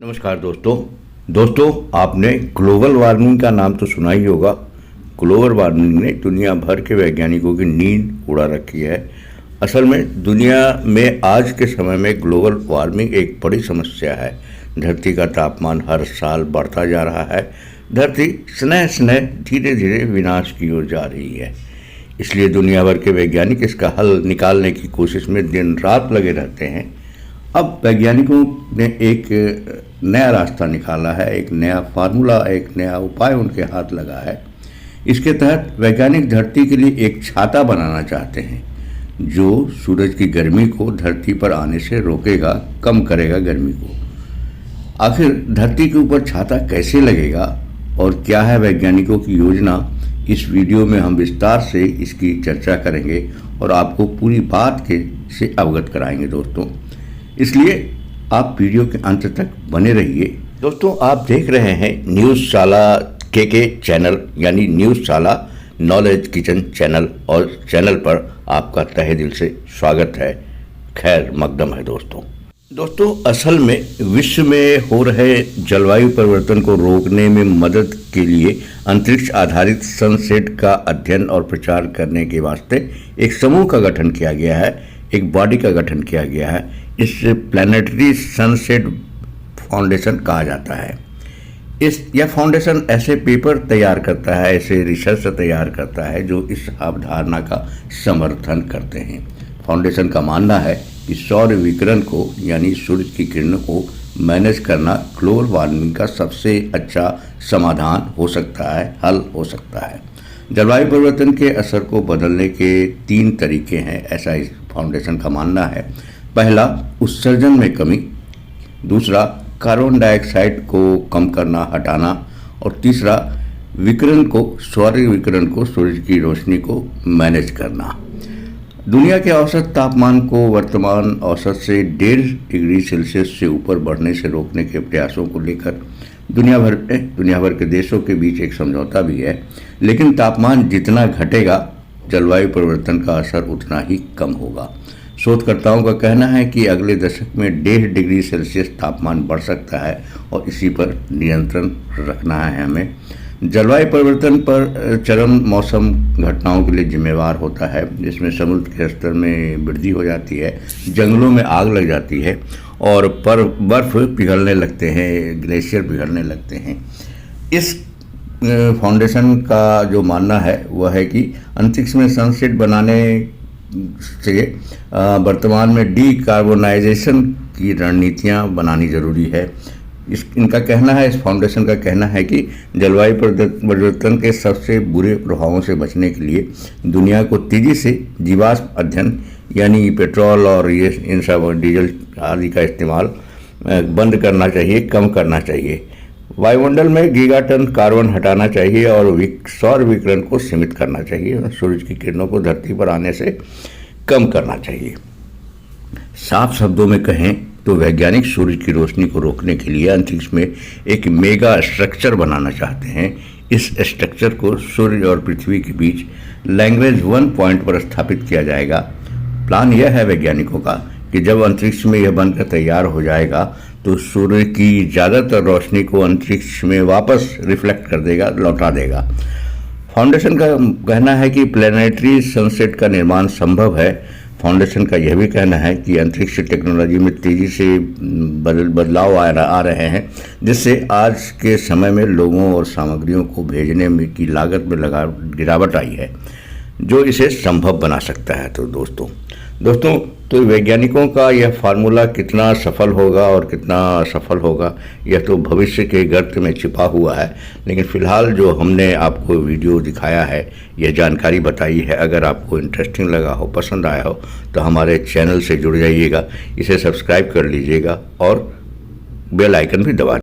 नमस्कार दोस्तों आपने ग्लोबल वार्मिंग का नाम तो सुना ही होगा। ग्लोबल वार्मिंग ने दुनिया भर के वैज्ञानिकों की नींद उड़ा रखी है। असल में दुनिया में आज के समय में ग्लोबल वार्मिंग एक बड़ी समस्या है। धरती का तापमान हर साल बढ़ता जा रहा है। धरती स्नेह स्नेह धीरे धीरे विनाश की ओर जा रही है। इसलिए दुनिया भर के वैज्ञानिक इसका हल निकालने की कोशिश में दिन रात लगे रहते हैं। अब वैज्ञानिकों ने एक नया रास्ता निकाला है, एक नया फार्मूला, एक नया उपाय उनके हाथ लगा है। इसके तहत वैज्ञानिक धरती के लिए एक छाता बनाना चाहते हैं जो सूरज की गर्मी को धरती पर आने से रोकेगा, कम करेगा गर्मी को। आखिर धरती के ऊपर छाता कैसे लगेगा और क्या है वैज्ञानिकों की योजना, इस वीडियो में हम विस्तार से इसकी चर्चा करेंगे और आपको पूरी बात से अवगत कराएंगे दोस्तों। इसलिए आप वीडियो के अंत तक बने रहिए। दोस्तों, आप देख रहे हैं न्यूज़ शाला के चैनल यानी न्यूज़ शाला नॉलेज किचन चैनल, और चैनल पर आपका तहे दिल से स्वागत है। खैर मकदम है दोस्तों, असल में विश्व में हो रहे जलवायु परिवर्तन को रोकने में मदद के लिए अंतरिक्ष आधारित सनसेट का अध्ययन और प्रचार करने के वास्ते एक समूह का गठन किया गया है, एक बॉडी का गठन किया गया है। इसे प्लानिटरी सनसेट फाउंडेशन कहा जाता है। यह फाउंडेशन ऐसे पेपर तैयार करता है, ऐसे रिसर्च तैयार करता है जो इस अवधारणा का समर्थन करते हैं। फाउंडेशन का मानना है कि सौर विकिरण को यानी सूरज की किरणों को मैनेज करना ग्लोबल वार्मिंग का सबसे अच्छा समाधान हो सकता है, हल हो सकता है। जलवायु परिवर्तन के असर को बदलने के 3 तरीके हैं, ऐसा इस फाउंडेशन का मानना है। पहला, उत्सर्जन में कमी। दूसरा, कार्बन डाइऑक्साइड को कम करना, हटाना। और तीसरा, सौर विकिरण को, सूरज की रोशनी को मैनेज करना। दुनिया के औसत तापमान को वर्तमान औसत से 1.5 डिग्री सेल्सियस से ऊपर बढ़ने से रोकने के प्रयासों को लेकर दुनिया भर के देशों के बीच एक समझौता भी है। लेकिन तापमान जितना घटेगा जलवायु परिवर्तन का असर उतना ही कम होगा। शोधकर्ताओं का कहना है कि अगले दशक में 1.5 डिग्री सेल्सियस तापमान बढ़ सकता है और इसी पर नियंत्रण रखना है हमें। जलवायु परिवर्तन पर चरम मौसम घटनाओं के लिए जिम्मेवार होता है, जिसमें समुद्र के स्तर में वृद्धि हो जाती है, जंगलों में आग लग जाती है और बर्फ पिघलने लगते हैं, ग्लेशियर पिघलने लगते हैं। इस फाउंडेशन का जो मानना है वह है कि अंतरिक्ष में सनसेट बनाने से वर्तमान में डीकार्बोनाइजेशन की रणनीतियाँ बनानी ज़रूरी है। इस फाउंडेशन का कहना है कि जलवायु परिवर्तन के सबसे बुरे प्रभावों से बचने के लिए दुनिया को तेजी से जीवाश्म ईंधन यानी पेट्रोल और इन सब डीजल आदि का इस्तेमाल बंद करना चाहिए, कम करना चाहिए। वायुमंडल में गीगाटन कार्बन हटाना चाहिए और सौर विकिरण को सीमित करना चाहिए। सूरज की किरणों को धरती पर आने से कम करना चाहिए। साफ शब्दों में कहें तो वैज्ञानिक सूरज की रोशनी को रोकने के लिए अंतरिक्ष में एक मेगा स्ट्रक्चर बनाना चाहते हैं। इस स्ट्रक्चर को सूर्य और पृथ्वी के बीच लैग्रेंज 1 पॉइंट पर स्थापित किया जाएगा। प्लान यह है वैज्ञानिकों का कि जब अंतरिक्ष में यह बनकर तैयार हो जाएगा तो सूर्य की ज़्यादातर रोशनी को अंतरिक्ष में वापस रिफ्लेक्ट कर देगा, लौटा देगा। फाउंडेशन का कहना है कि प्लैनेटरी सनसेट का निर्माण संभव है। फाउंडेशन का यह भी कहना है कि अंतरिक्ष टेक्नोलॉजी में तेज़ी से बदलाव आ रहे हैं, जिससे आज के समय में लोगों और सामग्रियों को भेजने में की लागत में गिरावट आई है, जो इसे संभव बना सकता है। तो दोस्तों तो वैज्ञानिकों का यह फार्मूला कितना सफल होगा और कितना असफल होगा यह तो भविष्य के गर्त में छिपा हुआ है। लेकिन फ़िलहाल जो हमने आपको वीडियो दिखाया है, यह जानकारी बताई है, अगर आपको इंटरेस्टिंग लगा हो, पसंद आया हो तो हमारे चैनल से जुड़ जाइएगा, इसे सब्सक्राइब कर लीजिएगा और बेल आइकन भी दबा